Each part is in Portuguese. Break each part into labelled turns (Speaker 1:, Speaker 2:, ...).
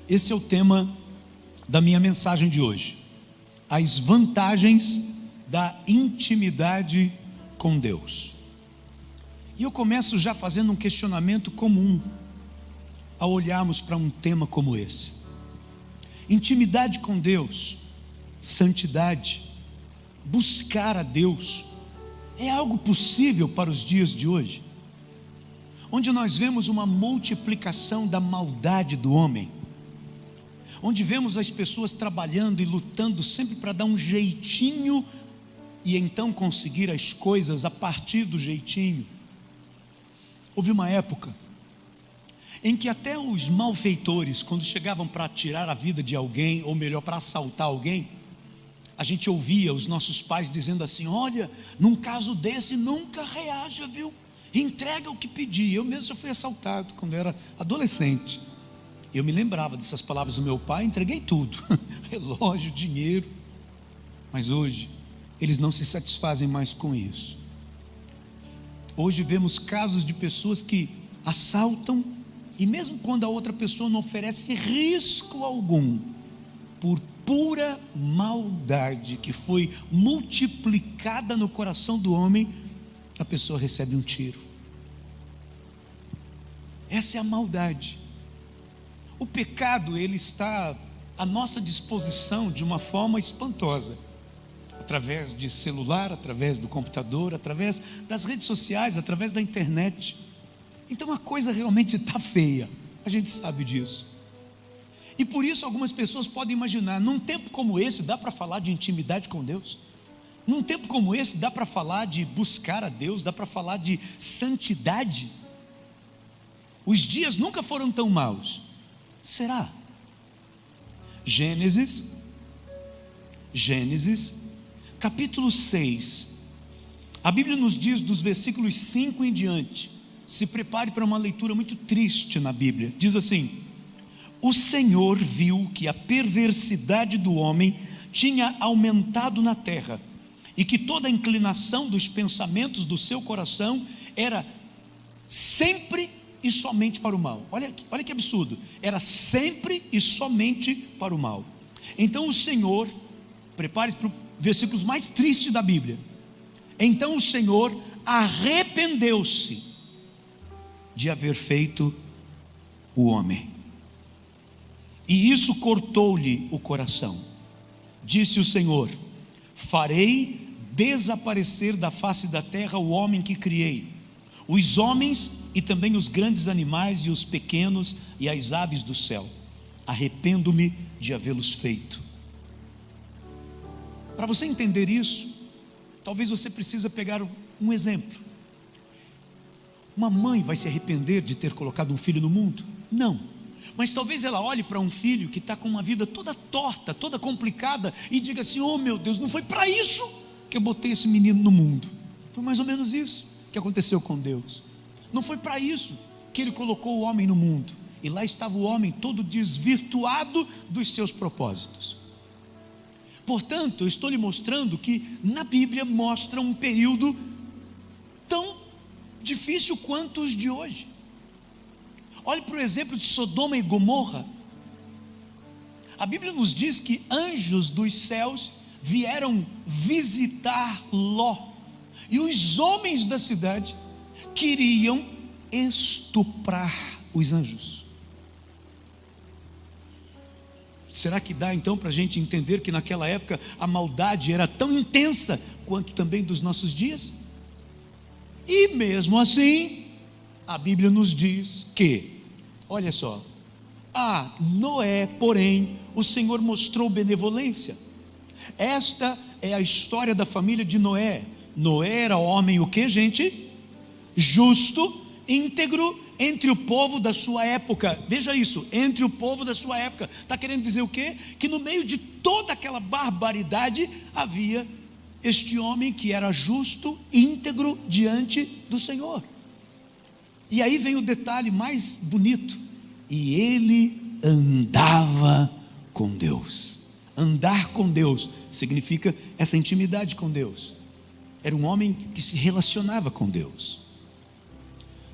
Speaker 1: Esse é o tema da minha mensagem de hoje: as vantagens da intimidade com Deus. E eu começo já fazendo um questionamento comum ao olharmos para um tema como esse. Intimidade com Deus, santidade, buscar a Deus, é algo possível para os dias de hoje, onde nós vemos uma multiplicação da maldade do homem, onde vemos as pessoas trabalhando e lutando sempre para dar um jeitinho e então conseguir as coisas a partir do jeitinho. Houve uma época em que até os malfeitores, quando chegavam para tirar a vida de alguém, ou melhor, para assaltar alguém, a gente ouvia os nossos pais dizendo assim: olha, num caso desse nunca reaja, viu? Entrega o que pedir. Eu mesmo já fui assaltado quando eu era adolescente. Eu me lembrava dessas palavras do meu pai, entreguei tudo, relógio, dinheiro. Mas hoje, eles não se satisfazem mais com isso. Hoje vemos casos de pessoas que assaltam, e mesmo quando a outra pessoa não oferece risco algum, por pura maldade que foi multiplicada no coração do homem, a pessoa recebe um tiro. Essa é a maldade. O pecado, ele está à nossa disposição de uma forma espantosa, através de celular, através do computador, através das redes sociais, através da internet. Então a coisa realmente está feia, a gente sabe disso. E por isso algumas pessoas podem imaginar: num tempo como esse dá para falar de intimidade com Deus? Num tempo como esse dá para falar de buscar a Deus? Dá para falar de santidade? Os dias nunca foram tão maus. Será? Gênesis capítulo 6, a Bíblia nos diz dos versículos 5 em diante. Se prepare para uma leitura muito triste na Bíblia. Diz assim: o Senhor viu que a perversidade do homem tinha aumentado na terra, e que toda a inclinação dos pensamentos do seu coração era sempre e somente para o mal. Olha que absurdo, era sempre e somente para o mal. Então o Senhor, prepare-se para os versículos mais tristes da Bíblia. Então o Senhor arrependeu-se de haver feito o homem, e isso cortou-lhe o coração. Disse o Senhor: farei desaparecer da face da terra o homem que criei, os homens e também os grandes animais e os pequenos e as aves do céu. Arrependo-me de havê-los feito. Para você entender isso, talvez você precise pegar um exemplo. Uma mãe vai se arrepender de ter colocado um filho no mundo? Não. Mas talvez ela olhe para um filho que está com uma vida toda torta, toda complicada, e diga assim: oh meu Deus, não foi para isso que eu botei esse menino no mundo. Foi mais ou menos isso que aconteceu com Deus. Não foi para isso que Ele colocou o homem no mundo. E lá estava o homem todo desvirtuado dos seus propósitos. Portanto, eu estou lhe mostrando que na Bíblia mostra um período tão difícil quanto os de hoje. Olhe para o exemplo de Sodoma e Gomorra. A Bíblia nos diz que anjos dos céus vieram visitar Ló, e os homens da cidade queriam estuprar os anjos. Será que dá então para a gente entender que naquela época a maldade era tão intensa quanto também dos nossos dias? E mesmo assim, a Bíblia nos diz que, olha só, a Noé, porém, o Senhor mostrou benevolência. Esta é a história da família de Noé. Noé era homem o que, gente? Justo, íntegro, entre o povo da sua época. Veja isso, entre o povo da sua época. Está querendo dizer o quê? Que no meio de toda aquela barbaridade havia este homem que era justo, íntegro diante do Senhor. E aí vem o detalhe mais bonito: e ele andava com Deus. Andar com Deus significa essa intimidade com Deus. Era um homem que se relacionava com Deus.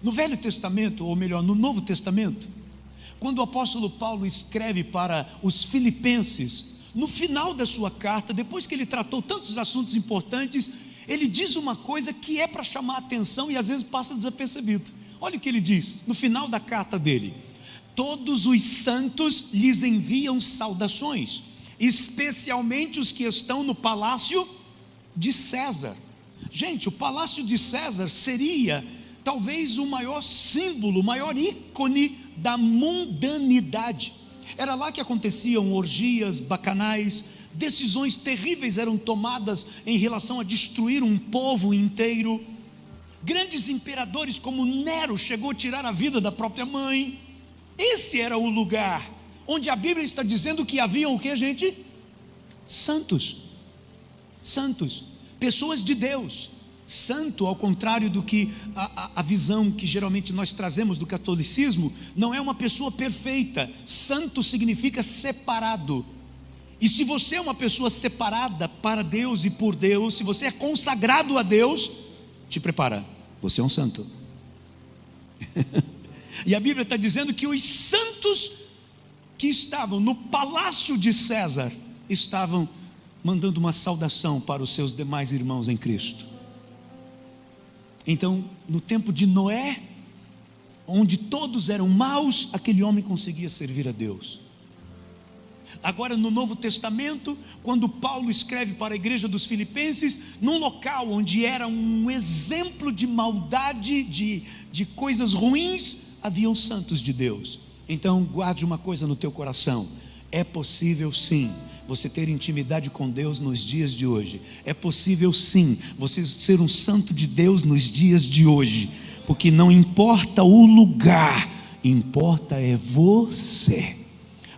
Speaker 1: No Velho Testamento, ou melhor, no Novo Testamento, quando o apóstolo Paulo escreve para os filipenses, no final da sua carta, depois que ele tratou tantos assuntos importantes, ele diz uma coisa que é para chamar a atenção e às vezes passa desapercebido. Olha o que ele diz no final da carta dele: todos os santos lhes enviam saudações, especialmente os que estão no palácio de César. Gente, o palácio de César seria talvez o maior símbolo, o maior ícone da mundanidade. Era lá que aconteciam orgias, bacanais, decisões terríveis eram tomadas em relação a destruir um povo inteiro. Grandes imperadores como Nero chegou a tirar a vida da própria mãe. Esse era o lugar onde a Bíblia está dizendo que haviam o que, gente? Santos, pessoas de Deus. Santo, ao contrário do que a visão que geralmente nós trazemos do catolicismo, não é uma pessoa perfeita. Santo significa separado. E se você é uma pessoa separada para Deus e por Deus, se você é consagrado a Deus, te prepara, você é um santo. E a Bíblia está dizendo que os santos que estavam no palácio de César estavam mandando uma saudação para os seus demais irmãos em Cristo. Então, no tempo de Noé, onde todos eram maus, aquele homem conseguia servir a Deus. Agora no Novo Testamento, quando Paulo escreve para a igreja dos Filipenses, num local onde era um exemplo de maldade, de coisas ruins, haviam santos de Deus. Então guarde uma coisa no teu coração: é possível sim você ter intimidade com Deus nos dias de hoje. É possível sim você ser um santo de Deus nos dias de hoje, porque não importa o lugar, importa é você.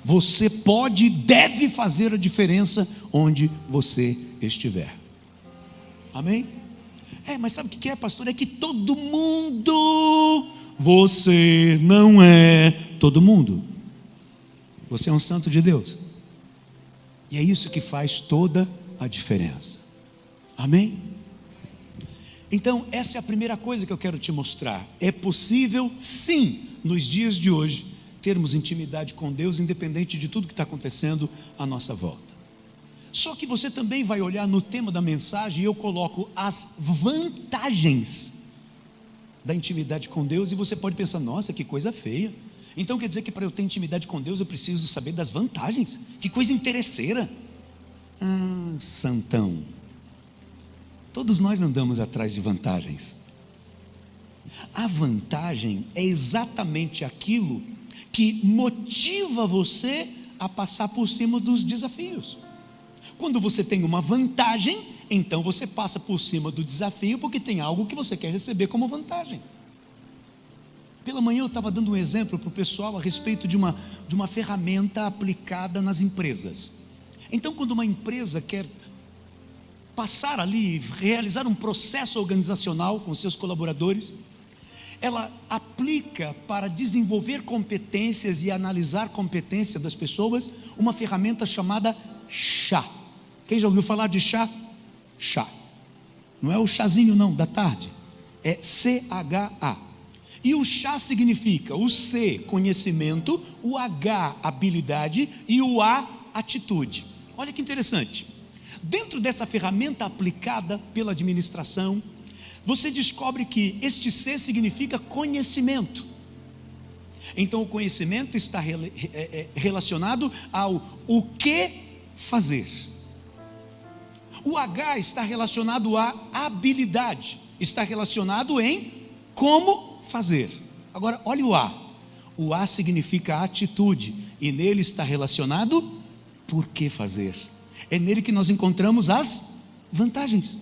Speaker 1: Você pode e deve fazer a diferença onde você estiver. Amém? Mas sabe o que é, pastor? É que todo mundo... Você não é todo mundo. Você é um santo de Deus. E é isso que faz toda a diferença. Amém? Então essa é a primeira coisa que eu quero te mostrar. É possível sim, nos dias de hoje, termos intimidade com Deus, independente de tudo que está acontecendo à nossa volta. Só que você também vai olhar no tema da mensagem, e eu coloco as vantagens da intimidade com Deus, e você pode pensar: nossa, que coisa feia. Então quer dizer que para eu ter intimidade com Deus eu preciso saber das vantagens? Que coisa interesseira. Santão, todos nós andamos atrás de vantagens. A vantagem é exatamente aquilo que motiva você a passar por cima dos desafios. Quando você tem uma vantagem, então você passa por cima do desafio, porque tem algo que você quer receber como vantagem. Pela manhã eu estava dando um exemplo para o pessoal a respeito de uma ferramenta aplicada nas empresas. Então, quando uma empresa quer passar ali, realizar um processo organizacional com seus colaboradores, ela aplica para desenvolver competências e analisar competência das pessoas uma ferramenta chamada chá. Quem já ouviu falar de chá? Chá. Não é o chazinho não, da tarde. É CHA. E o chá significa o C, conhecimento, o H, habilidade, e o A, atitude. Olha que interessante. Dentro dessa ferramenta aplicada pela administração, você descobre que este C significa conhecimento. Então o conhecimento está relacionado ao o que fazer. O H está relacionado à habilidade, está relacionado em como fazer. Agora olha o A. O A significa atitude, e nele está relacionado por que fazer. É nele que nós encontramos as vantagens.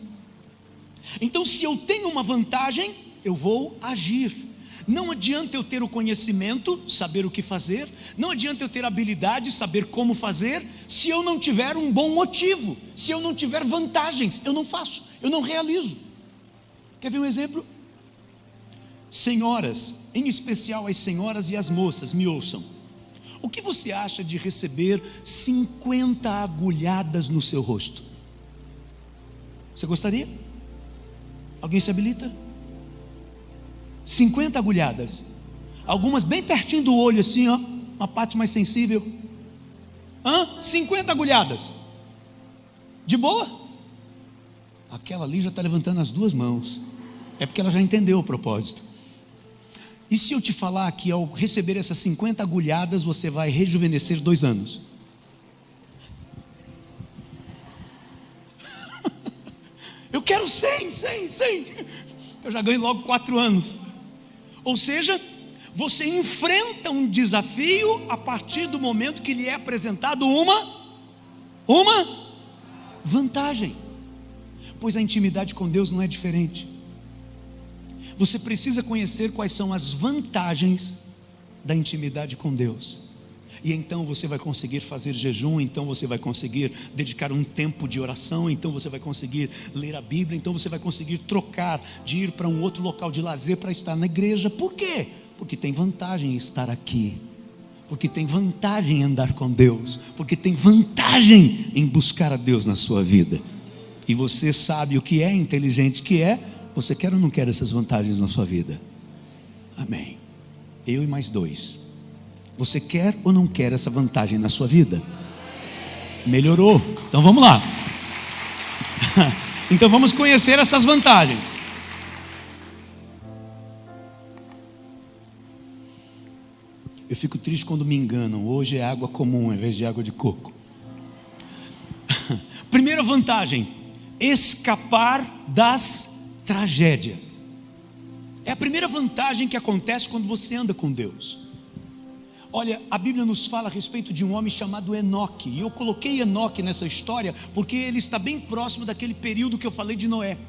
Speaker 1: Então se eu tenho uma vantagem, eu vou agir. Não adianta eu ter o conhecimento, saber o que fazer, não adianta eu ter habilidade, saber como fazer, se eu não tiver um bom motivo, se eu não tiver vantagens, eu não faço, eu não realizo. Quer ver um exemplo? Senhoras, em especial as senhoras e as moças, me ouçam. O que você acha de receber 50 agulhadas no seu rosto? Você gostaria? Alguém se habilita? 50 agulhadas, algumas bem pertinho do olho assim, ó. uma parte mais sensível. 50 agulhadas. De boa? Aquela ali já está levantando as duas mãos. É porque ela já entendeu o propósito. E se eu te falar que ao receber essas 50 agulhadas, você vai rejuvenescer 2 anos? Eu quero 100. Eu já ganho logo 4 anos. Ou seja, você enfrenta um desafio a partir do momento que lhe é apresentado uma vantagem. Pois a intimidade com Deus não é diferente. Você precisa conhecer quais são as vantagens da intimidade com Deus. E então você vai conseguir fazer jejum, então você vai conseguir dedicar um tempo de oração, então você vai conseguir ler a Bíblia, então você vai conseguir trocar de ir para um outro local de lazer para estar na igreja. Por quê? Porque tem vantagem em estar aqui, porque tem vantagem em andar com Deus, porque tem vantagem em buscar a Deus na sua vida. E você sabe o que é inteligente que é. Você quer ou não quer essas vantagens na sua vida? Amém. Eu e mais 2. Você quer ou não quer essa vantagem na sua vida? Melhorou. Então vamos lá. Então vamos conhecer essas vantagens. Eu fico triste quando me enganam. Hoje é água comum em vez de água de coco. Primeira vantagem: escapar das tragédias. É a primeira vantagem que acontece quando você anda com Deus. Olha, a Bíblia nos fala a respeito de um homem chamado Enoque. E eu coloquei Enoque nessa história porque ele está bem próximo daquele período que eu falei de Noé.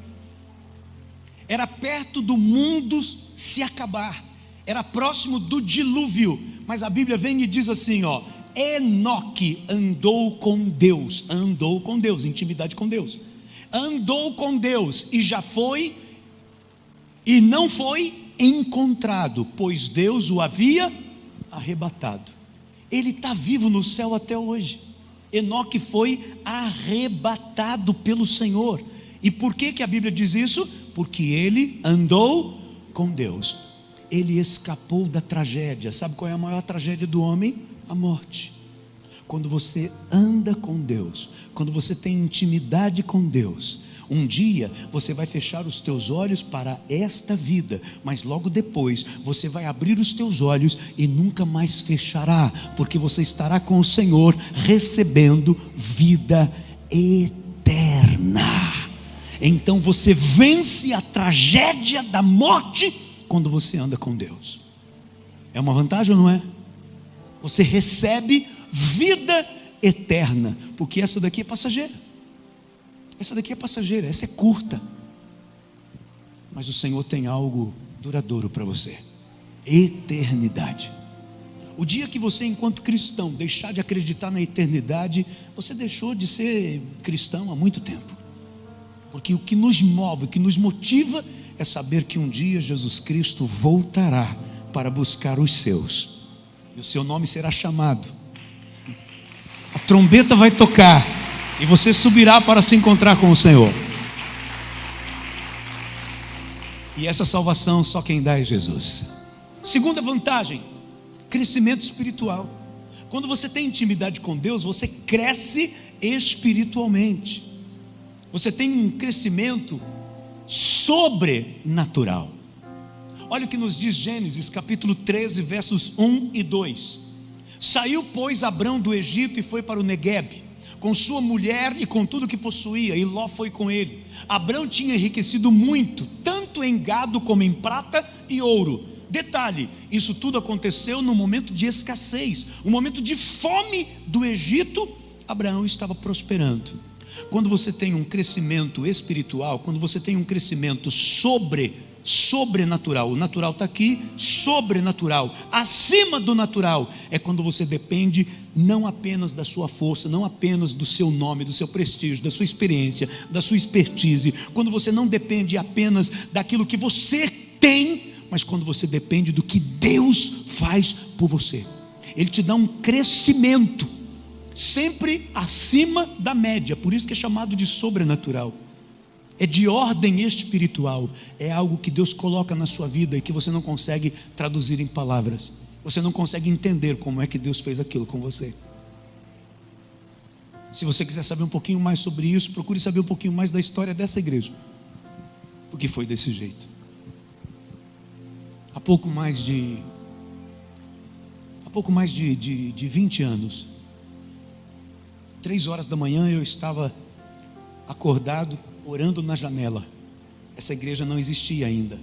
Speaker 1: Era perto do mundo se acabar, era próximo do dilúvio. Mas a Bíblia vem e diz assim, Enoque andou com Deus, intimidade com Deus. Andou com Deus e já foi e não foi encontrado, pois Deus o havia arrebatado. Ele está vivo no céu até hoje. Enoque foi arrebatado pelo Senhor. E por que a Bíblia diz isso? Porque ele andou com Deus. Ele escapou da tragédia. Sabe qual é a maior tragédia do homem? A morte. Quando você anda com Deus, quando você tem intimidade com Deus, um dia você vai fechar os teus olhos para esta vida, mas logo depois você vai abrir os teus olhos e nunca mais fechará, porque você estará com o Senhor recebendo vida eterna. Então você vence a tragédia da morte quando você anda com Deus. É uma vantagem ou não é? Você recebe vida eterna, porque essa daqui é passageira. Essa daqui é passageira, essa é curta. Mas o Senhor tem algo duradouro para você: eternidade. O dia que você, enquanto cristão, deixar de acreditar na eternidade, você deixou de ser cristão há muito tempo. Porque o que nos move, o que nos motiva é saber que um dia Jesus Cristo voltará para buscar os seus, e o seu nome será chamado, a trombeta vai tocar e você subirá para se encontrar com o Senhor. E essa salvação só quem dá é Jesus. Segunda vantagem: crescimento espiritual. Quando você tem intimidade com Deus, você cresce espiritualmente. Você tem um crescimento sobrenatural. Olha o que nos diz Gênesis capítulo 13, versos 1 e 2. Saiu, pois, Abrão do Egito e foi para o Neguebe, com sua mulher e com tudo que possuía, e Ló foi com ele. Abrão tinha enriquecido muito, tanto em gado como em prata e ouro. Detalhe, isso tudo aconteceu no momento de escassez, um momento de fome do Egito. Abraão estava prosperando. Quando você tem um crescimento espiritual, quando você tem um crescimento sobrenatural, o natural está aqui, sobrenatural, acima do natural, é quando você depende não apenas da sua força, não apenas do seu nome, do seu prestígio, da sua experiência, da sua expertise, quando você não depende apenas daquilo que você tem, mas quando você depende do que Deus faz por você. Ele te dá um crescimento sempre acima da média, por isso que é chamado de sobrenatural. É de ordem espiritual, é algo que Deus coloca na sua vida e que você não consegue traduzir em palavras. você não consegue entender como é que Deus fez aquilo com você. Se você quiser saber um pouquinho mais sobre isso, procure saber um pouquinho mais da história dessa igreja, porque foi desse jeito. Há pouco mais de 20 anos, 3 horas da manhã, eu estava acordado, orando na janela. Essa igreja não existia ainda,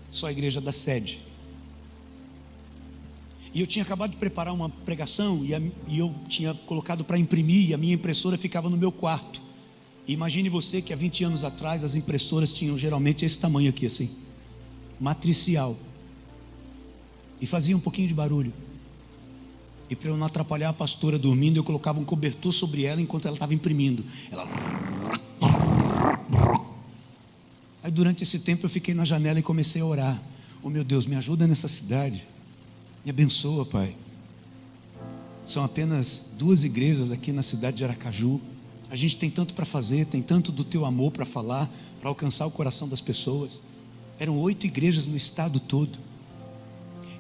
Speaker 1: só a igreja da sede. E eu tinha acabado de preparar uma pregação e eu tinha colocado para imprimir, e a minha impressora ficava no meu quarto. E imagine você que há 20 anos atrás as impressoras tinham geralmente esse tamanho aqui assim, matricial, e fazia um pouquinho de barulho. E para eu não atrapalhar a pastora dormindo, eu colocava um cobertor sobre ela enquanto ela estava imprimindo. Aí durante esse tempo eu fiquei na janela e comecei a orar. Oh meu Deus, me ajuda nessa cidade, me abençoa, Pai. São apenas 2 igrejas aqui na cidade de Aracaju. A gente tem tanto para fazer, tem tanto do teu amor para falar, para alcançar o coração das pessoas. Eram 8 igrejas no estado todo.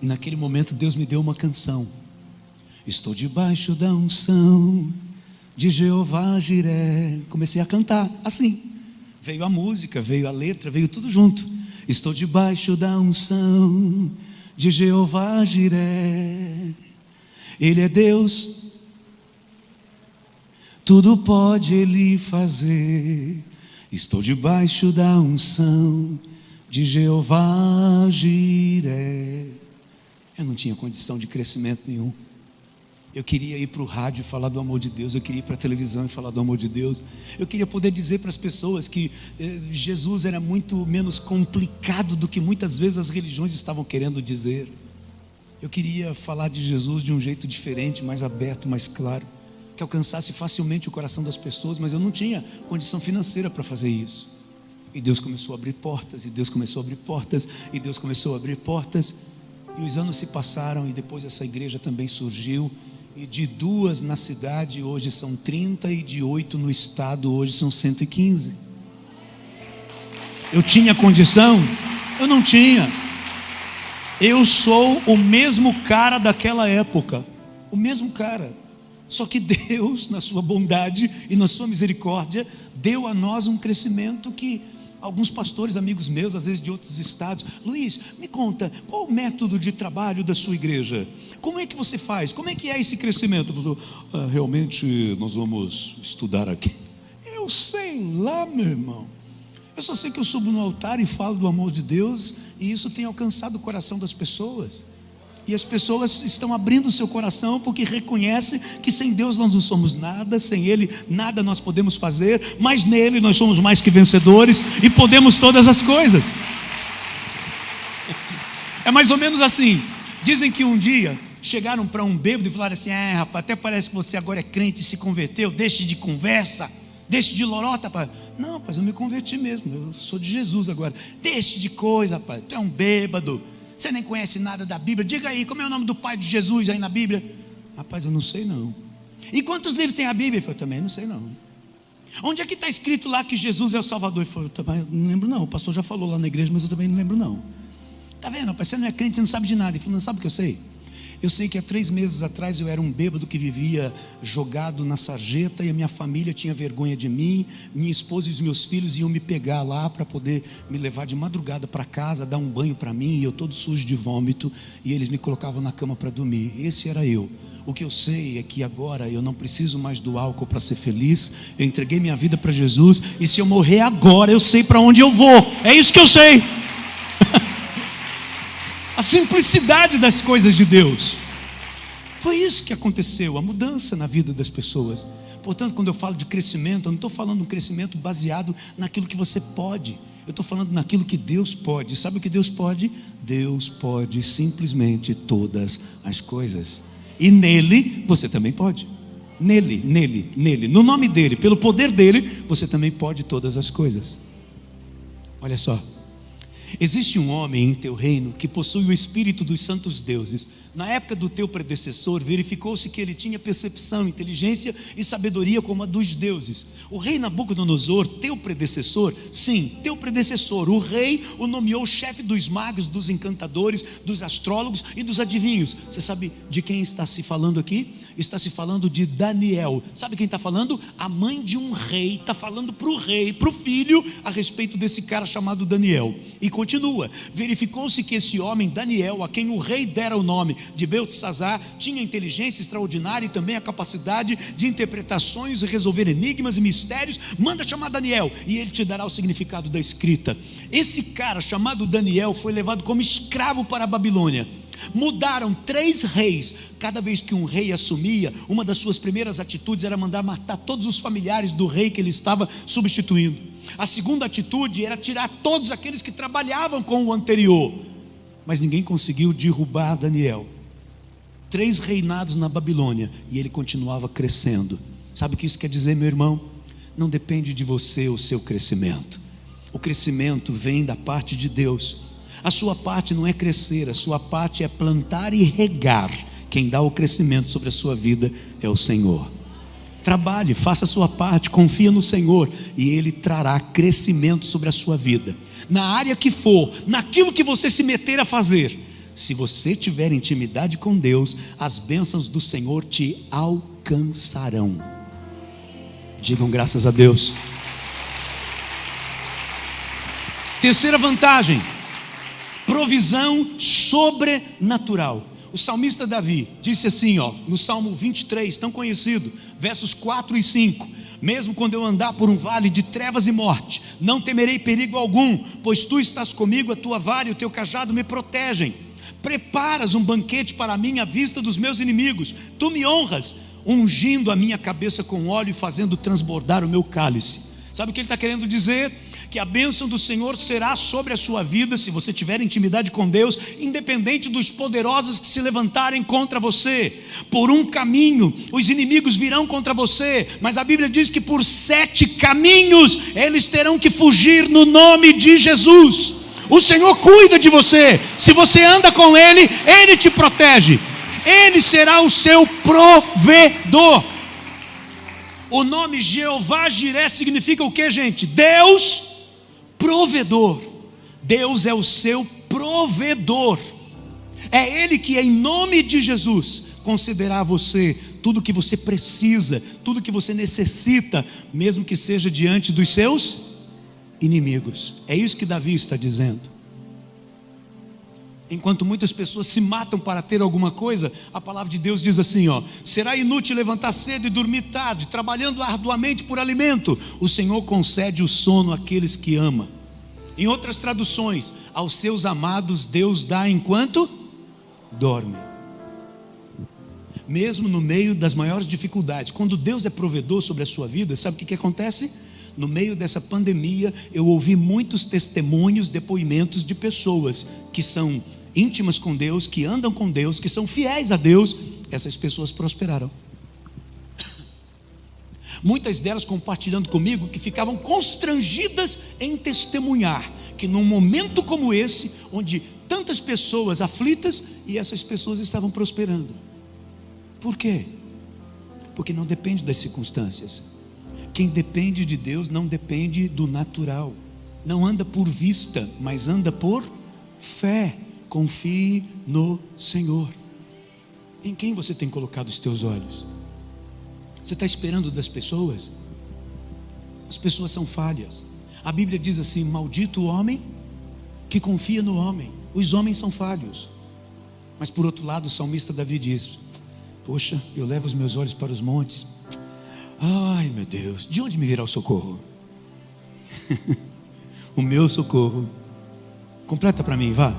Speaker 1: E naquele momento Deus me deu uma canção. Estou debaixo da unção de Jeová Jiré. Comecei a cantar assim. Veio a música, veio a letra, veio tudo junto. Estou debaixo da unção de Jeová Jiré. Ele é Deus, tudo pode Ele fazer. Estou debaixo da unção de Jeová Jiré. Eu não tinha condição de crescimento nenhum. Eu queria ir para o rádio e falar do amor de Deus. Eu queria ir para a televisão e falar do amor de Deus. Eu queria poder dizer para as pessoas que Jesus era muito menos complicado do que muitas vezes as religiões estavam querendo dizer. Eu queria falar de Jesus de um jeito diferente, mais aberto, mais claro, que alcançasse facilmente o coração das pessoas, mas eu não tinha condição financeira para fazer isso. E Deus começou a abrir portas, e Deus começou a abrir portas, e Deus começou a abrir portas. E os anos se passaram, e depois essa igreja também surgiu. E de 2 na cidade hoje são 30, e de 8 no estado hoje são 115. Eu tinha condição? Eu não tinha. Eu sou o mesmo cara daquela época, o mesmo cara. Só que Deus, na sua bondade e na sua misericórdia, deu a nós um crescimento que alguns pastores, amigos meus, às vezes de outros estados: Luiz, me conta, qual o método de trabalho da sua igreja? Como é que você faz? Como é que é esse crescimento? Eu falo, realmente nós vamos estudar aqui. Eu sei lá, meu irmão. Eu só sei que eu subo no altar e falo do amor de Deus, e isso tem alcançado o coração das pessoas. E as pessoas estão abrindo o seu coração porque reconhecem que sem Deus nós não somos nada, sem Ele nada nós podemos fazer, mas nele nós somos mais que vencedores e podemos todas as coisas. É mais ou menos assim. Dizem que um dia chegaram para um bêbado e falaram assim: rapaz, até parece que você agora é crente e se converteu, deixe de conversa, deixe de lorota, rapaz. Não, rapaz, eu me converti mesmo, eu sou de Jesus agora. Deixe de coisa, rapaz, tu é um bêbado, você nem conhece nada da Bíblia. Diga aí, como é o nome do pai de Jesus aí na Bíblia? Rapaz, eu não sei não. E quantos livros tem a Bíblia? Eu falei, também não sei não. Onde é que está escrito lá que Jesus é o Salvador? Eu falei, também não lembro não, o pastor já falou lá na igreja, mas eu também não lembro não. Está vendo, rapaz, você não é crente, você não sabe de nada. Ele falou, não sabe o que eu sei? Eu sei que há 3 meses atrás eu era um bêbado que vivia jogado na sarjeta, e a minha família tinha vergonha de mim. Minha esposa e os meus filhos iam me pegar lá para poder me levar de madrugada para casa, dar um banho para mim, e eu todo sujo de vômito, e eles me colocavam na cama para dormir. Esse era eu. O que eu sei é que agora eu não preciso mais do álcool para ser feliz. Eu entreguei minha vida para Jesus, e se eu morrer agora eu sei para onde eu vou. É isso que eu sei. A simplicidade das coisas de Deus. Foi isso que aconteceu, a mudança na vida das pessoas. Portanto, quando eu falo de crescimento, eu não estou falando de um crescimento baseado naquilo que você pode. Eu estou falando naquilo que Deus pode. Sabe o que Deus pode? Deus pode simplesmente todas as coisas. E nele, você também pode. Nele. No nome dele, pelo poder dele, você também pode todas as coisas. Olha só. Existe um homem em teu reino que possui o espírito dos santos deuses. Na época do teu predecessor, verificou-se que ele tinha percepção, inteligência e sabedoria como a dos deuses. O rei Nabucodonosor, teu predecessor, sim, teu predecessor, o rei o nomeou chefe dos magos, dos encantadores, dos astrólogos e dos adivinhos. Você sabe de quem está se falando aqui? Está se falando de Daniel. Sabe quem está falando? A mãe de um rei está falando para o rei, para o filho, a respeito desse cara chamado Daniel. E continua, verificou-se que esse homem Daniel, a quem o rei dera o nome de Beltesazar, tinha inteligência extraordinária e também a capacidade de interpretações e resolver enigmas e mistérios. Manda chamar Daniel e ele te dará o significado da escrita. Esse cara chamado Daniel foi levado como escravo para a Babilônia. Mudaram 3 reis. Cada vez que um rei assumia, uma das suas primeiras atitudes era mandar matar todos os familiares do rei que ele estava substituindo. A segunda atitude era tirar todos aqueles que trabalhavam com o anterior. Mas ninguém conseguiu derrubar Daniel. 3 reinados na Babilônia e ele continuava crescendo. Sabe o que isso quer dizer, meu irmão? Não depende de você o seu crescimento. O crescimento vem da parte de Deus. A sua parte não é crescer, a sua parte é plantar e regar. Quem dá o crescimento sobre a sua vida é o Senhor. Trabalhe, faça a sua parte, confia no Senhor e Ele trará crescimento sobre a sua vida. Na área que for, naquilo que você se meter a fazer, se você tiver intimidade com Deus, as bênçãos do Senhor te alcançarão. Digam graças a Deus. Terceira vantagem: provisão sobrenatural. O salmista Davi disse assim, no Salmo 23, tão conhecido, versos 4 e 5: mesmo quando eu andar por um vale de trevas e morte, não temerei perigo algum, pois tu estás comigo, a tua vara e o teu cajado me protegem. Preparas um banquete para mim à vista dos meus inimigos, tu me honras, ungindo a minha cabeça com óleo e fazendo transbordar o meu cálice. Sabe o que ele está querendo dizer? Que a bênção do Senhor será sobre a sua vida, se você tiver intimidade com Deus, independente dos poderosos que se levantarem contra você. Por um caminho, os inimigos virão contra você, mas a Bíblia diz que por 7 caminhos, eles terão que fugir no nome de Jesus. O Senhor cuida de você, se você anda com Ele, Ele te protege, Ele será o seu provedor. O nome Jeová Jiré significa o que, gente? Deus provedor. Deus é o seu provedor. É Ele que, em nome de Jesus, concederá a você tudo que você precisa, tudo que você necessita, mesmo que seja diante dos seus inimigos. É isso que Davi está dizendo. Enquanto muitas pessoas se matam para ter alguma coisa, a palavra de Deus diz assim, será inútil levantar cedo e dormir tarde, trabalhando arduamente por alimento. O Senhor concede o sono àqueles que ama. Em outras traduções, aos seus amados Deus dá enquanto dorme. Mesmo no meio das maiores dificuldades, quando Deus é provedor sobre a sua vida, sabe o que acontece? No meio dessa pandemia, eu ouvi muitos testemunhos, depoimentos de pessoas que são íntimas com Deus, que andam com Deus, que são fiéis a Deus. Essas pessoas prosperaram. Muitas delas compartilhando comigo que ficavam constrangidas em testemunhar que num momento como esse, onde tantas pessoas aflitas, e essas pessoas estavam prosperando. Por quê? Porque não depende das circunstâncias. Quem depende de Deus não depende do natural, não anda por vista, mas anda por fé. Confie no Senhor. Em quem você tem colocado os teus olhos? Você está esperando das pessoas? As pessoas são falhas. A Bíblia diz assim: maldito o homem que confia no homem. Os homens são falhos. Mas por outro lado, o salmista Davi diz: poxa, eu levo os meus olhos para os montes. Ai meu Deus, de onde me virá o socorro? O meu socorro, completa para mim, vá.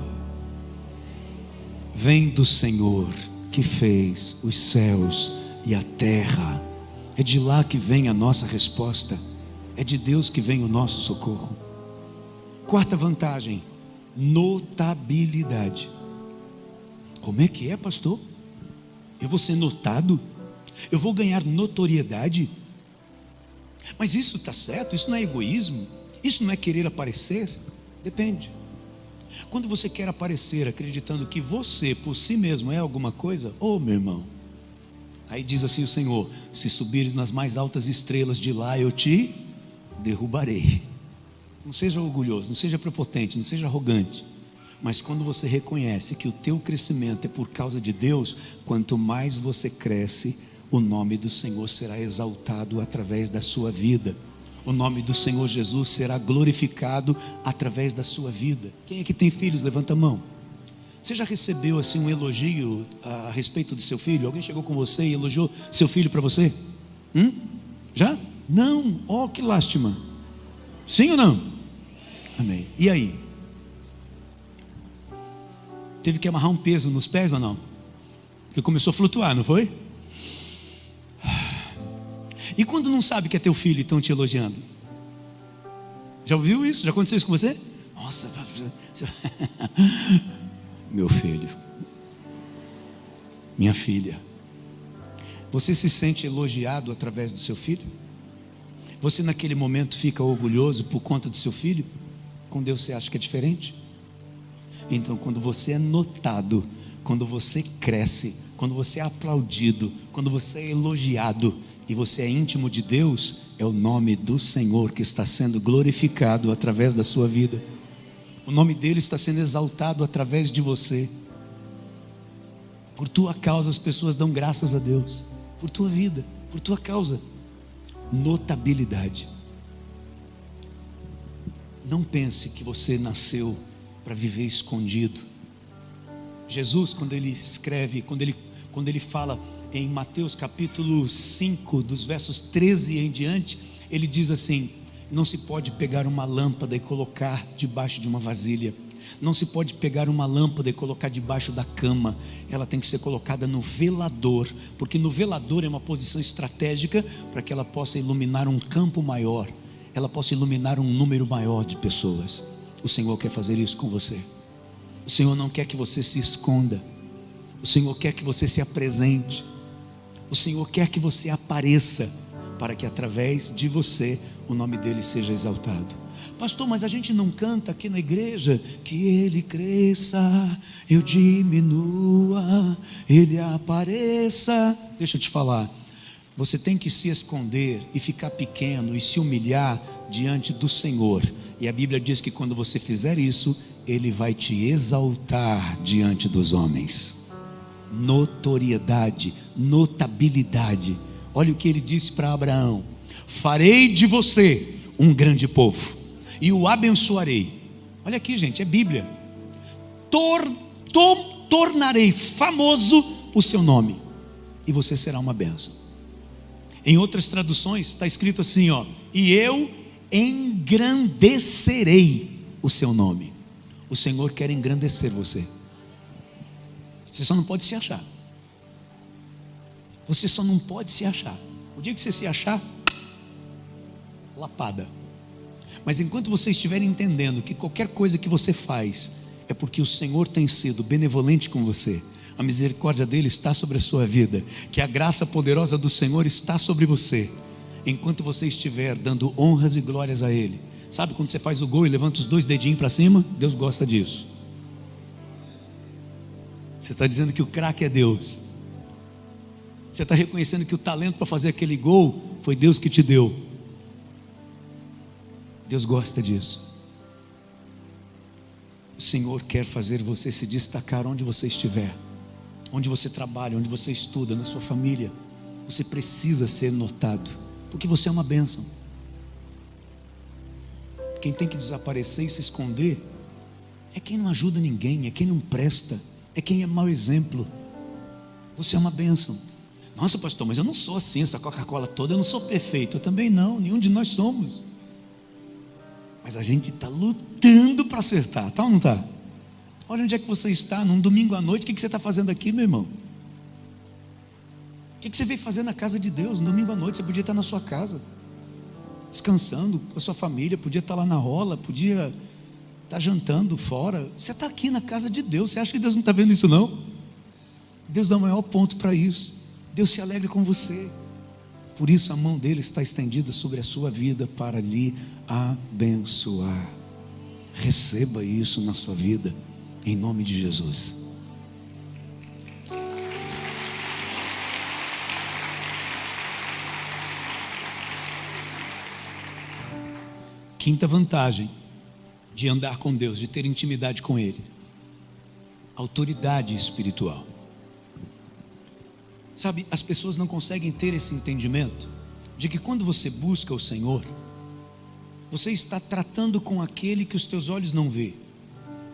Speaker 1: Vem do Senhor que fez os céus e a terra. É de lá que vem a nossa resposta. É de Deus que vem o nosso socorro. Quarta vantagem: notabilidade. Como é que é, pastor? Eu vou ser notado? Eu vou ganhar notoriedade? Mas isso está certo? Isso não é egoísmo? Isso não é querer aparecer? Depende. Quando você quer aparecer acreditando que você por si mesmo é alguma coisa, meu irmão, aí diz assim o Senhor: se subires nas mais altas estrelas, de lá eu te derrubarei. Não seja orgulhoso, não seja prepotente, não seja arrogante. Mas quando você reconhece que o teu crescimento é por causa de Deus, quanto mais você cresce, o nome do Senhor será exaltado através da sua vida. O nome do Senhor Jesus será glorificado através da sua vida. Quem é que tem filhos? Levanta a mão. Você já recebeu assim um elogio a respeito do seu filho? Alguém chegou com você e elogiou seu filho para você? Já? Não? Que lástima. Sim ou não? Amém. E aí? Teve que amarrar um peso nos pés ou não? Porque começou a flutuar, não foi? E quando não sabe que é teu filho e estão te elogiando? Já ouviu isso? Já aconteceu isso com você? Nossa, meu filho, minha filha. Você se sente elogiado através do seu filho? Você naquele momento fica orgulhoso por conta do seu filho? Com Deus você acha que é diferente? Então quando você é notado, quando você cresce, quando você é aplaudido, quando você é elogiado e você é íntimo de Deus, é o nome do Senhor que está sendo glorificado através da sua vida. O nome dele está sendo exaltado através de você. Por tua causa as pessoas dão graças a Deus. Por tua vida, por tua causa. Notabilidade. Não pense que você nasceu para viver escondido. Jesus, quando ele escreve, quando ele fala em Mateus capítulo 5, dos versos 13 em diante, ele diz assim: não se pode pegar uma lâmpada e colocar debaixo de uma vasilha. Não se pode pegar uma lâmpada e colocar debaixo da cama. Ela tem que ser colocada no velador, porque no velador é uma posição estratégica para que ela possa iluminar um campo maior, ela possa iluminar um número maior de pessoas. O Senhor quer fazer isso com você. O Senhor não quer que você se esconda. O Senhor quer que você se apresente. O Senhor quer que você apareça, para que através de você o nome dele seja exaltado. Pastor, mas a gente não canta aqui na igreja que ele cresça, eu diminua, ele apareça. Deixa eu te falar, você tem que se esconder e ficar pequeno e se humilhar diante do Senhor. E a Bíblia diz que quando você fizer isso, ele vai te exaltar diante dos homens. Notoriedade, notabilidade. Olha o que ele disse para Abraão: farei de você um grande povo e o abençoarei. Olha aqui, gente, é Bíblia. Tornarei famoso o seu nome e você será uma bênção. Em outras traduções está escrito assim, e eu engrandecerei o seu nome. O Senhor quer engrandecer você. Você só não pode se achar. Você só não pode se achar. O dia que você se achar, lapada. Mas enquanto você estiver entendendo que qualquer coisa que você faz é porque o Senhor tem sido benevolente com você, a misericórdia dele está sobre a sua vida, que a graça poderosa do Senhor está sobre você, enquanto você estiver dando honras e glórias a ele. Sabe quando você faz o gol e levanta os 2 dedinhos para cima? Deus gosta disso. Você está dizendo que o craque é Deus. Você está reconhecendo que o talento para fazer aquele gol foi Deus que te deu. Deus gosta disso. O Senhor quer fazer você se destacar onde você estiver, onde você trabalha, onde você estuda, na sua família. Você precisa ser notado, porque você é uma bênção. Quem tem que desaparecer e se esconder é quem não ajuda ninguém, é quem não presta, é quem é mau exemplo. Você é uma bênção. Nossa, pastor, mas eu não sou assim, essa Coca-Cola toda, eu não sou perfeito. Eu também não, nenhum de nós somos. Mas a gente está lutando para acertar, tá ou não está? Olha onde é que você está, num domingo à noite. O que você está fazendo aqui, meu irmão? O que você veio fazer na casa de Deus, no domingo à noite? Você podia estar na sua casa, descansando com a sua família, podia estar lá na rola, podia estar jantando fora. Você está aqui na casa de Deus. Você acha que Deus não está vendo isso não? Deus dá o maior ponto para isso. Deus se alegra com você. Por isso a mão dele está estendida sobre a sua vida para lhe abençoar. Receba isso na sua vida, em nome de Jesus. Quinta vantagem de andar com Deus, de ter intimidade com Ele: autoridade espiritual. Sabe, as pessoas não conseguem ter esse entendimento de que quando você busca o Senhor, você está tratando com aquele que os teus olhos não vê,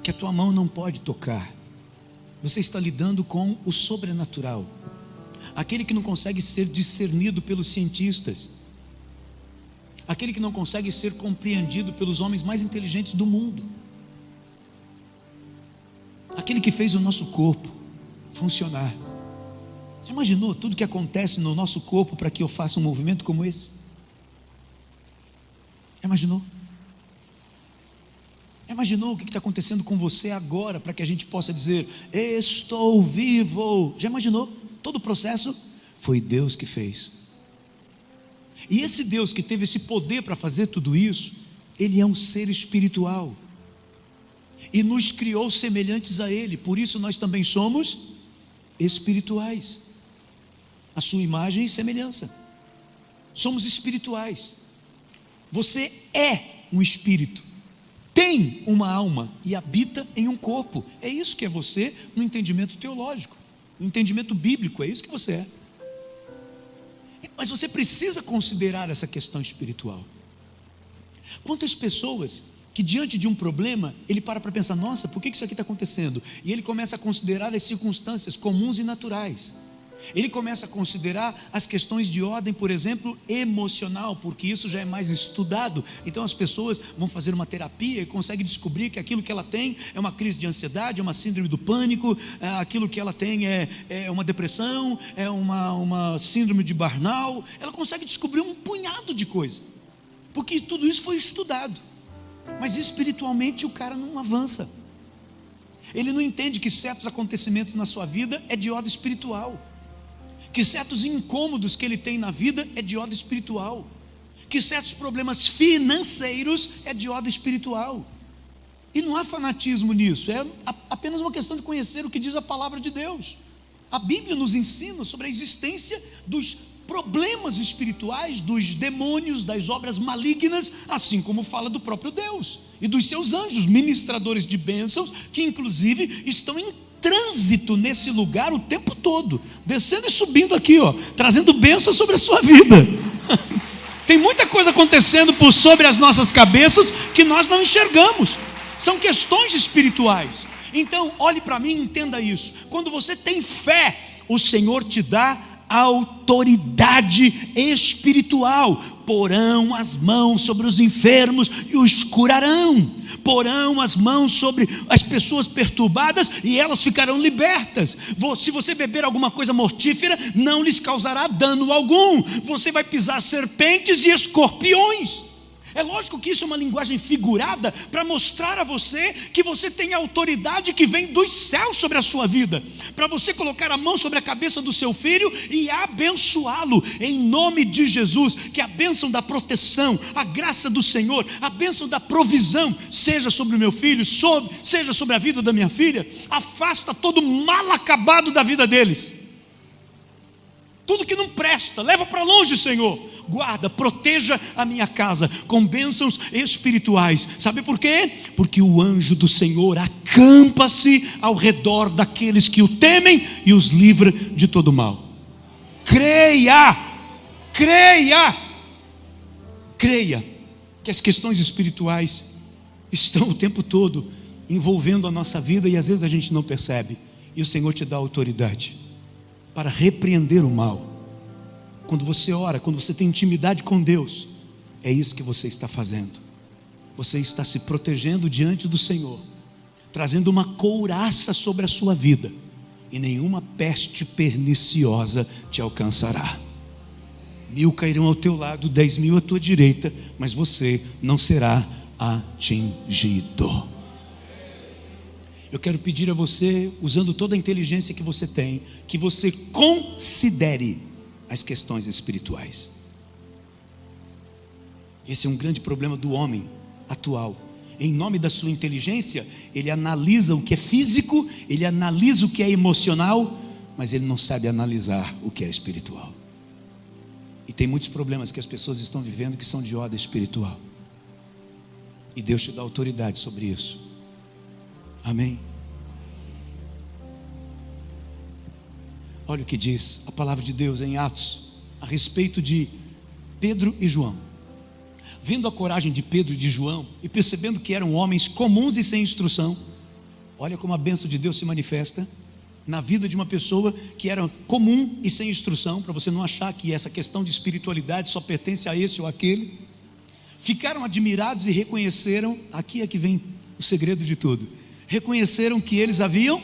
Speaker 1: que a tua mão não pode tocar. Você está lidando com o sobrenatural, aquele que não consegue ser discernido pelos cientistas, aquele que não consegue ser compreendido pelos homens mais inteligentes do mundo, aquele que fez o nosso corpo funcionar. Você imaginou tudo que acontece no nosso corpo para que eu faça um movimento como esse? Imaginou? Imaginou o que está acontecendo com você agora para que a gente possa dizer: estou vivo? Já imaginou? Todo o processo foi Deus que fez. E esse Deus que teve esse poder para fazer tudo isso, Ele é um ser espiritual e nos criou semelhantes a Ele. Por isso nós também somos espirituais, a sua imagem e semelhança. Somos espirituais. Você é um espírito, tem uma alma e habita em um corpo. É isso que é você no entendimento teológico, no entendimento bíblico, é isso que você é. Mas você precisa considerar essa questão espiritual. Quantas pessoas que diante de um problema, ele para pensar: nossa, por que isso aqui está acontecendo? E ele começa a considerar as circunstâncias comuns e naturais. Ele começa a considerar as questões de ordem, por exemplo, emocional, porque isso já é mais estudado. Então as pessoas vão fazer uma terapia e conseguem descobrir que aquilo que ela tem é uma crise de ansiedade, é uma síndrome do pânico, aquilo que ela tem é uma depressão, é uma síndrome de burnout. Ela consegue descobrir um punhado de coisa, porque tudo isso foi estudado. Mas espiritualmente o cara não avança. Ele não entende que certos acontecimentos na sua vida é de ordem espiritual, que certos incômodos que ele tem na vida é de ordem espiritual, que certos problemas financeiros é de ordem espiritual. E não há fanatismo nisso, é apenas uma questão de conhecer o que diz a palavra de Deus. A Bíblia nos ensina sobre a existência dos problemas espirituais, dos demônios, das obras malignas, assim como fala do próprio Deus e dos seus anjos, ministradores de bênçãos, que inclusive estão em trânsito nesse lugar o tempo todo, descendo e subindo aqui, trazendo bênção sobre a sua vida. Tem muita coisa acontecendo por sobre as nossas cabeças que nós não enxergamos. São questões espirituais. Então olhe para mim e entenda isso. Quando você tem fé, o Senhor te dá autoridade espiritual. Porão as mãos sobre os enfermos e os curarão. Porão as mãos sobre as pessoas perturbadas e elas ficarão libertas. Se você beber alguma coisa mortífera, não lhes causará dano algum. Você vai pisar serpentes e escorpiões. É lógico que isso é uma linguagem figurada para mostrar a você que você tem autoridade que vem dos céus sobre a sua vida, para você colocar a mão sobre a cabeça do seu filho e abençoá-lo em nome de Jesus. Que a bênção da proteção, a graça do Senhor, a bênção da provisão seja sobre o meu filho, seja sobre a vida da minha filha. Afasta todo mal acabado da vida deles, tudo que não presta, leva para longe, Senhor. Guarda, proteja a minha casa com bênçãos espirituais. Sabe por quê? Porque o anjo do Senhor acampa-se ao redor daqueles que o temem e os livra de todo mal. Creia, creia, creia que as questões espirituais estão o tempo todo envolvendo a nossa vida e às vezes a gente não percebe. E o Senhor te dá autoridade para repreender o mal. Quando você ora, quando você tem intimidade com Deus, é isso que você está fazendo. Você está se protegendo diante do Senhor, trazendo uma couraça sobre a sua vida, e nenhuma peste perniciosa te alcançará. 1000 cairão ao teu lado, 10.000 à tua direita, mas você não será atingido. Eu quero pedir a você, usando toda a inteligência que você tem, que você considere as questões espirituais. Esse é um grande problema do homem atual. em nome da sua inteligência, ele analisa o que é físico, ele analisa o que é emocional, mas ele não sabe analisar o que é espiritual. E tem muitos problemas que as pessoas estão vivendo que são de ordem espiritual. E Deus te dá autoridade sobre isso. Amém? Olha o que diz a palavra de Deus em Atos, a respeito de Pedro e João. Vendo a coragem de Pedro e de João, e percebendo que eram homens comuns e sem instrução, olha como a bênção de Deus se manifesta na vida de uma pessoa que era comum e sem instrução, para você não achar que essa questão de espiritualidade só pertence a esse ou aquele. Ficaram admirados e reconheceram, aqui é que vem o segredo de tudo, reconheceram que eles haviam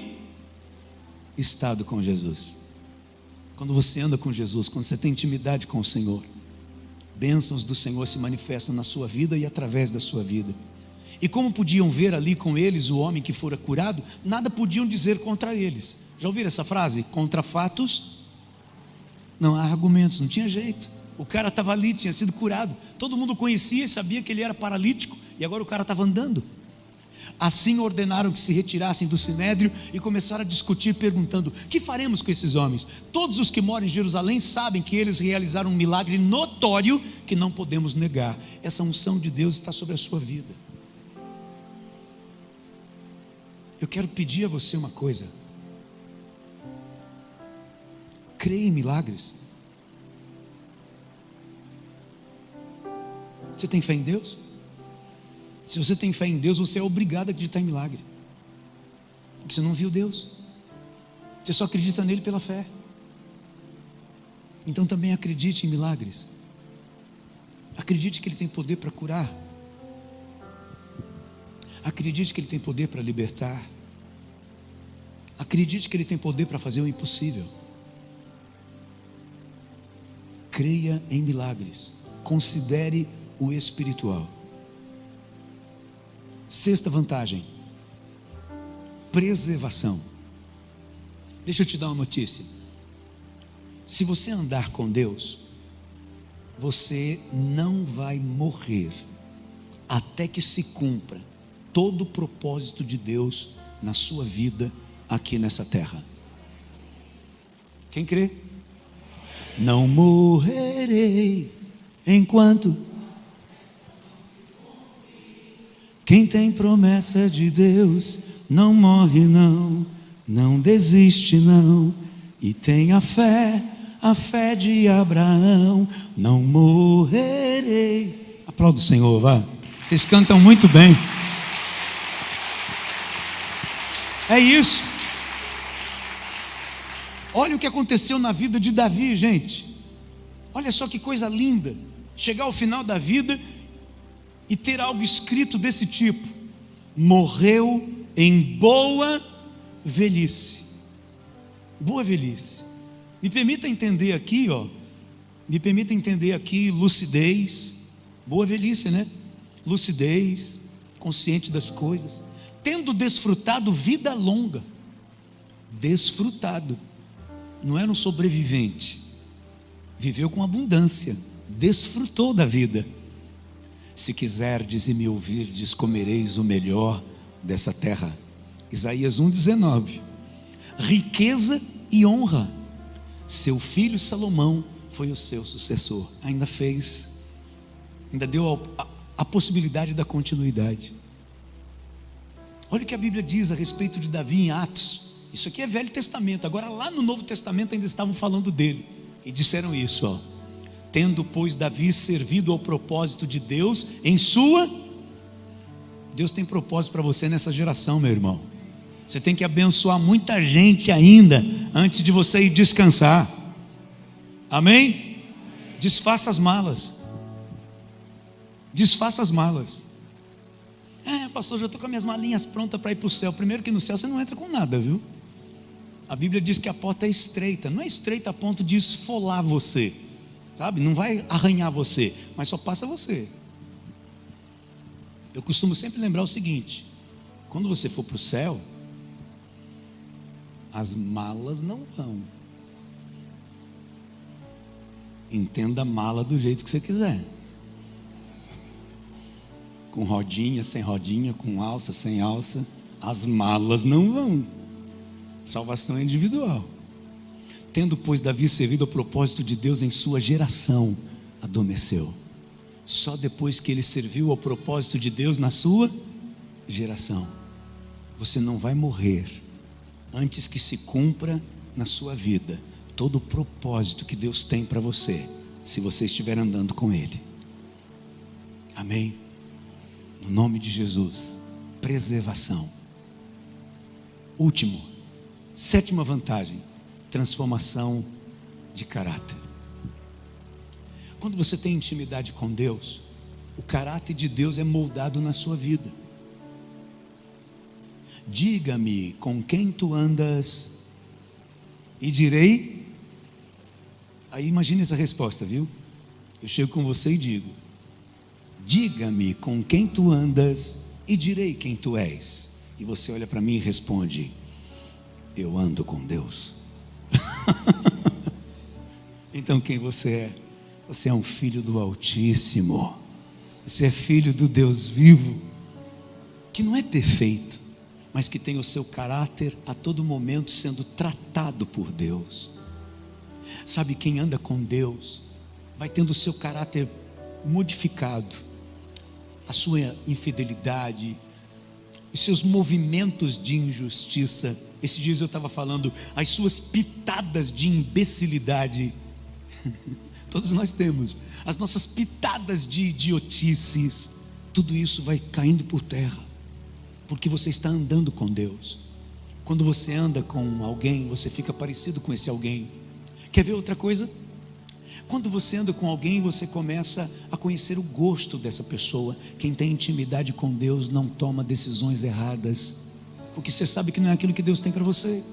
Speaker 1: estado com Jesus. Quando você anda com Jesus, quando você tem intimidade com o Senhor, bênçãos do Senhor se manifestam na sua vida e através da sua vida. E como podiam ver ali com eles o homem que fora curado, nada podiam dizer contra eles. Já ouviram essa frase? Contra fatos não há argumentos, não tinha jeito. O cara estava ali, tinha sido curado, todo mundo conhecia e sabia que ele era paralítico, e agora o cara estava andando. Assim ordenaram que se retirassem do sinédrio e começaram a discutir, perguntando: que faremos com esses homens? Todos os que moram em Jerusalém sabem que eles realizaram um milagre notório que não podemos negar. Essa unção de Deus está sobre a sua vida. Eu quero pedir a você uma coisa: creia em milagres. Você tem fé em Deus? Se você tem fé em Deus, você é obrigado a acreditar em milagre, porque você não viu Deus, você só acredita nele pela fé. Então também acredite em milagres. Acredite que ele tem poder para curar. Acredite que ele tem poder para libertar. Acredite que ele tem poder para fazer o impossível. Creia em milagres. Considere o espiritual. Sexta vantagem: preservação. Deixa eu te dar uma notícia. Se você andar com Deus, você não vai morrer até que se cumpra todo o propósito de Deus na sua vida aqui nessa terra. Quem crê? Não morrerei enquanto. Quem tem promessa de Deus não morre não, não desiste não, e tem a fé de Abraão. Não morrerei. Aplauda o Senhor, vá. Vocês cantam muito bem. É isso. Olha o que aconteceu na vida de Davi, gente. Olha só que coisa linda. Chegar ao final da vida e ter algo escrito desse tipo: morreu em boa velhice. Boa velhice. Me permita entender aqui, lucidez. Boa velhice, né? Lucidez, consciente das coisas, tendo desfrutado vida longa. Desfrutado. Não era um sobrevivente. Viveu com abundância. Desfrutou da vida. Se quiserdes e me ouvirdes, comereis o melhor dessa terra. Isaías 1,19. Riqueza e honra. Seu filho Salomão foi o seu sucessor. Ainda deu a possibilidade da continuidade. Olha o que a Bíblia diz a respeito de Davi em Atos. Isso aqui é Velho Testamento. Agora lá no Novo Testamento ainda estavam falando dele. E disseram isso, tendo pois Davi servido ao propósito de Deus em sua. Deus tem propósito para você nessa geração, meu irmão. Você tem que abençoar muita gente ainda antes de você ir descansar. Amém? Desfaça as malas. Desfaça as malas. Pastor, já estou com as minhas malinhas prontas para ir para o céu. Primeiro que no céu você não entra com nada, viu? A Bíblia diz que a porta é estreita. Não é estreita a ponto de esfolar você, sabe? Não vai arranhar você, mas só passa você. Eu costumo sempre lembrar o seguinte: quando você for para o céu, as malas não vão. Entenda a mala do jeito que você quiser. com rodinha, sem rodinha, com alça, sem alça. As malas não vão. Salvação é individual. Tendo, pois, Davi servido ao propósito de Deus em sua geração, adormeceu. Só depois que ele serviu ao propósito de Deus na sua geração. Você não vai morrer antes que se cumpra na sua vida todo o propósito que Deus tem para você, se você estiver andando com Ele. Amém? No nome de Jesus. Preservação. Último, sétima vantagem: transformação de caráter. Quando você tem intimidade com Deus, o caráter de Deus é moldado na sua vida. Diga-me com quem tu andas e direi. Aí imagine essa resposta, viu? Eu chego com você e digo: diga-me com quem tu andas e direi quem tu és. E você olha para mim e responde: eu ando com Deus. Então quem você é? Você é um filho do Altíssimo. Você é filho do Deus vivo, que não é perfeito, mas que tem o seu caráter a todo momento sendo tratado por Deus. Sabe, quem anda com Deus vai tendo o seu caráter modificado, a sua infidelidade, os seus movimentos de injustiça. Esses dias eu estava falando, as suas pitadas de imbecilidade. Todos nós temos as nossas pitadas de idiotices. Tudo isso vai caindo por terra, porque você está andando com Deus. Quando você anda com alguém, você fica parecido com esse alguém. Quer ver outra coisa? Quando você anda com alguém, você começa a conhecer o gosto dessa pessoa. Quem tem intimidade com Deus não toma decisões erradas, porque você sabe que não é aquilo que Deus tem para você.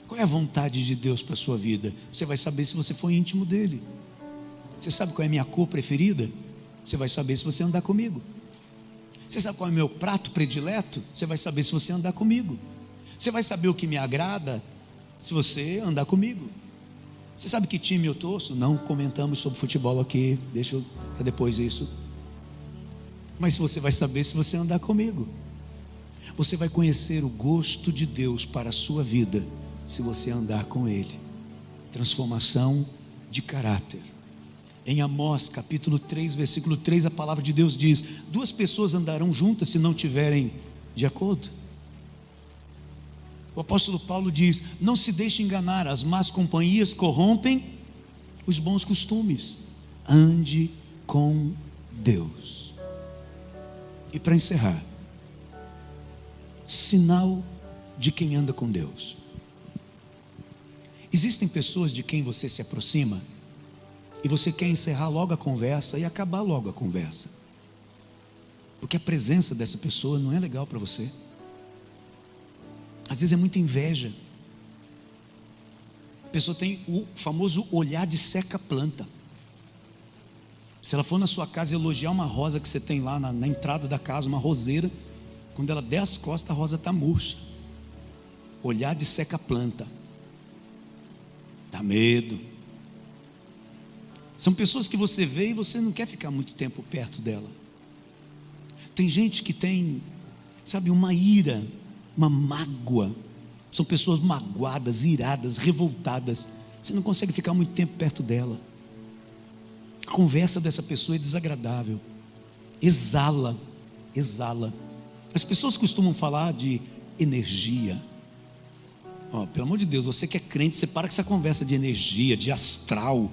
Speaker 1: Qual é a vontade de Deus para a sua vida? Você vai saber se você for íntimo dele. Você sabe qual é a minha cor preferida? Você vai saber se você andar comigo. Você sabe qual é o meu prato predileto? Você vai saber se você andar comigo. Você vai saber o que me agrada se você andar comigo. Você sabe que time eu torço? Não comentamos sobre futebol aqui, deixa para depois isso. Mas você vai saber se você andar comigo. Você vai conhecer o gosto de Deus para a sua vida se você andar com Ele. Transformação de caráter. Em Amós capítulo 3, versículo 3, a palavra de Deus diz: duas pessoas andarão juntas se não tiverem de acordo. O apóstolo Paulo diz: não se deixe enganar, as más companhias corrompem os bons costumes. Ande com Deus. E para encerrar, sinal de quem anda com Deus. Existem pessoas de quem você se aproxima e você quer encerrar logo a conversa e acabar logo a conversa, porque a presença dessa pessoa não é legal para você. Às vezes é muita inveja. A pessoa tem o famoso olhar de seca-planta. Se ela for na sua casa elogiar uma rosa que você tem lá na entrada da casa, uma roseira, quando ela der as costas, a rosa está murcha. Olhar de seca-planta. Dá medo. São pessoas que você vê e você não quer ficar muito tempo perto dela. Tem gente que tem, sabe, uma ira, uma mágoa. São pessoas magoadas, iradas, revoltadas. Você não consegue ficar muito tempo perto dela. A conversa dessa pessoa é desagradável. Exala. As pessoas costumam falar de energia. Pelo amor de Deus, você que é crente, você para com essa conversa de energia, de astral.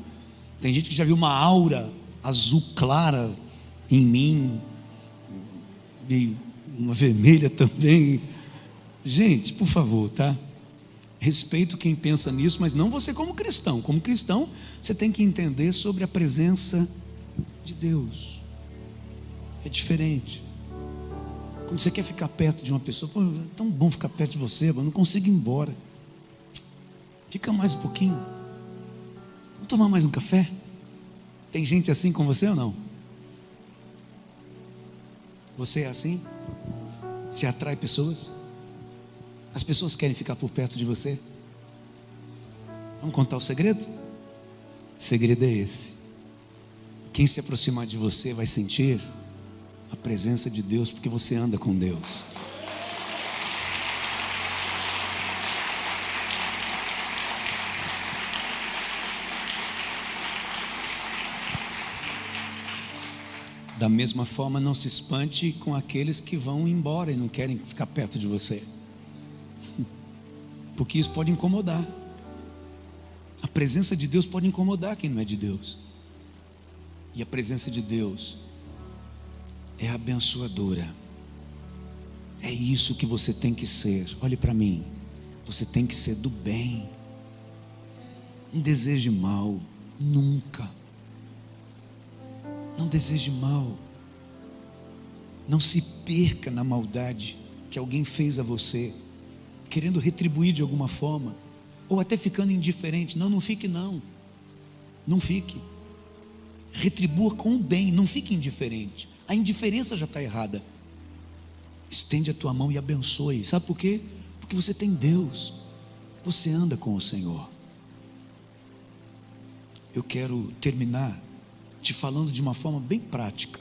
Speaker 1: Tem gente que já viu uma aura azul clara em mim, e uma vermelha também. Gente, por favor, tá? Respeito quem pensa nisso, mas não você como cristão. Como cristão, você tem que entender sobre a presença de Deus. É diferente. Quando você quer ficar perto de uma pessoa, é tão bom ficar perto de você, mas não consigo ir embora. Fica mais um pouquinho. Vamos tomar mais um café? Tem gente assim com você ou não? Você é assim? Você atrai pessoas? As pessoas querem ficar por perto de você? Vamos contar o segredo? O segredo é esse: Quem se aproximar de você vai sentir a presença de Deus, porque você anda com Deus. Da mesma forma, não se espante com aqueles que vão embora e não querem ficar perto de você, porque isso pode incomodar. A presença de Deus pode incomodar quem não é de Deus. E a presença de Deus é abençoadora. É isso que você tem que ser. Olhe para mim. Você tem que ser do bem. Não deseje mal, nunca. Não deseje mal. Não se perca na maldade que alguém fez a você, querendo retribuir de alguma forma, ou até ficando indiferente. Não fique não. Não fique. Retribua com o bem, não fique indiferente. A indiferença já está errada. Estende a tua mão e abençoe. Sabe por quê? Porque você tem Deus. Você anda com o Senhor. Eu quero terminar te falando de uma forma bem prática.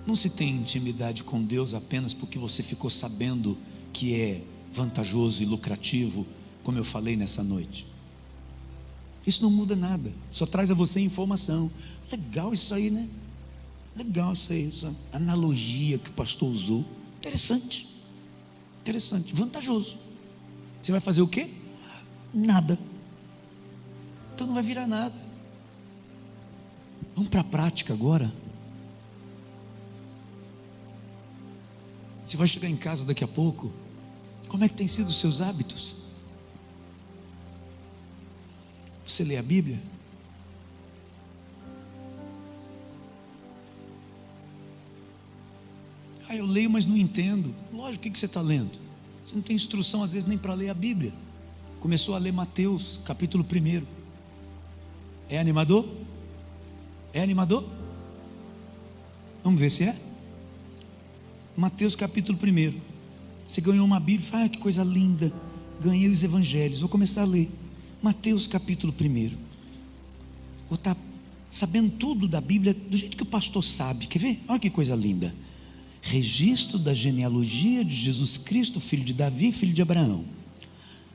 Speaker 1: Não se tem intimidade com Deus apenas porque você ficou sabendo que é vantajoso e lucrativo, como eu falei nessa noite. Isso não muda nada, só traz a você informação. Legal isso aí, né? Legal isso aí, essa analogia que o pastor usou. Interessante, vantajoso. Você vai fazer o quê? Nada. Então não vai virar nada. Vamos para a prática agora. Você vai chegar em casa daqui a pouco. Como é que tem sido os seus hábitos? Você lê a Bíblia? Eu leio, mas não entendo. Lógico, o que você está lendo? Você não tem instrução às vezes nem para ler a Bíblia. Começou a ler Mateus, capítulo 1. É animador? É animador? Vamos ver se é. Mateus capítulo 1. Você ganhou uma Bíblia, fala, que coisa linda. Ganhei os evangelhos, vou começar a ler Mateus capítulo 1. Vou estar sabendo tudo da Bíblia do jeito que o pastor sabe. Quer ver? Olha que coisa linda. Registro da genealogia de Jesus Cristo, filho de Davi, filho de Abraão.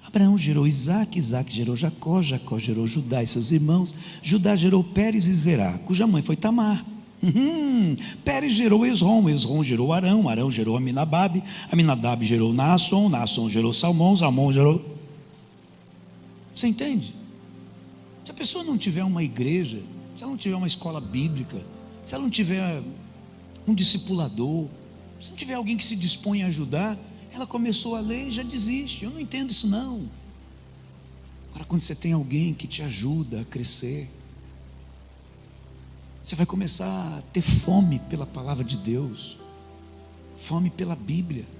Speaker 1: Abraão gerou Isaac, Isaac gerou Jacó, Jacó gerou Judá e seus irmãos, Judá gerou Pérez e Zerá, cuja mãe foi Tamar. Pérez gerou Esrom, Esrom gerou Arão, Arão gerou Aminadab, Aminadab gerou Naasson, Naasson gerou Salmão, Salmão gerou... Você entende? Se a pessoa não tiver uma igreja, se ela não tiver uma escola bíblica, se ela não tiver um discipulador, se não tiver alguém que se dispõe a ajudar, ela começou a ler e já desiste. Eu não entendo isso não. Agora, quando você tem alguém que te ajuda a crescer, você vai começar a ter fome pela palavra de Deus, fome pela Bíblia.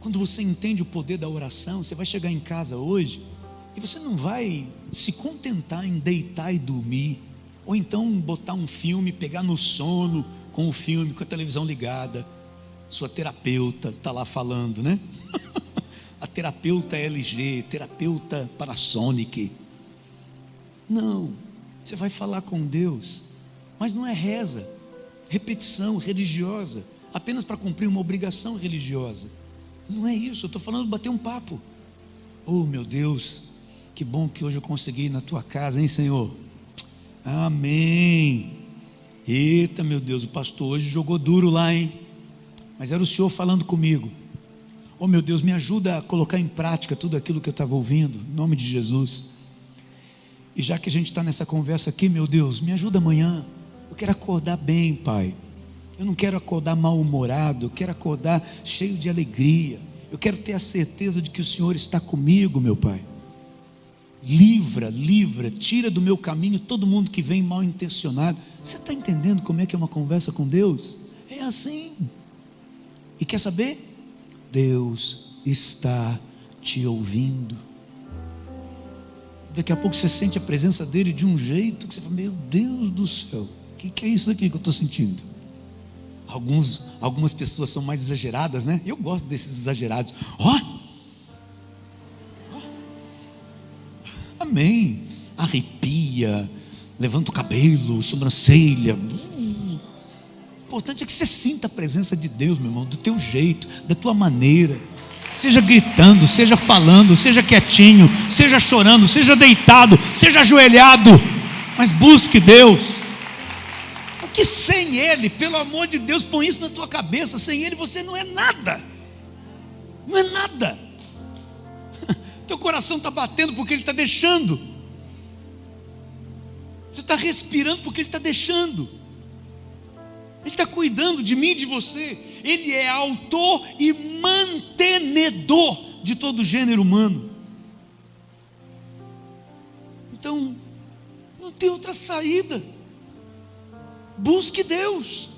Speaker 1: Quando você entende o poder da oração, você vai chegar em casa hoje e você não vai se contentar em deitar e dormir, ou então botar um filme, pegar no sono com o filme, com a televisão ligada. Sua terapeuta está lá falando, né? A terapeuta LG, terapeuta Panasonic. Não, você vai falar com Deus, mas não é reza, repetição religiosa, apenas para cumprir uma obrigação religiosa. Não é isso, eu estou falando de bater um papo. Oh meu Deus, que bom que hoje eu consegui ir na tua casa, hein, Senhor? Amém. Eita, meu Deus, o pastor hoje jogou duro lá, hein? Mas era o Senhor falando comigo. Oh meu Deus, me ajuda a colocar em prática tudo aquilo que eu estava ouvindo, em nome de Jesus. E já que a gente está nessa conversa aqui, meu Deus, me ajuda amanhã. Eu quero acordar bem, Pai. Eu não quero acordar mal-humorado, eu quero acordar cheio de alegria. Eu quero ter a certeza de que o Senhor está comigo, meu Pai. Livra, tira do meu caminho todo mundo que vem mal intencionado. Você está entendendo como é que é uma conversa com Deus? É assim. E quer saber? Deus está te ouvindo. Daqui a pouco você sente a presença dele de um jeito que você fala, meu Deus do céu, o que é isso aqui que eu estou sentindo? Algumas pessoas são mais exageradas, né? Eu gosto desses exagerados. Amém. Arrepia, maquia, levanta o cabelo, sobrancelha. O importante é que você sinta a presença de Deus, meu irmão, do teu jeito, da tua maneira. Seja gritando, seja falando, seja quietinho, seja chorando, seja deitado, seja ajoelhado, mas busque Deus. Porque sem Ele, pelo amor de Deus, põe isso na tua cabeça, sem Ele você não é nada. Não é nada. Teu coração está batendo porque Ele está deixando. Você está respirando porque Ele está deixando. Ele está cuidando de mim e de você. Ele é autor e mantenedor de todo o gênero humano. Então, não tem outra saída. Busque Deus.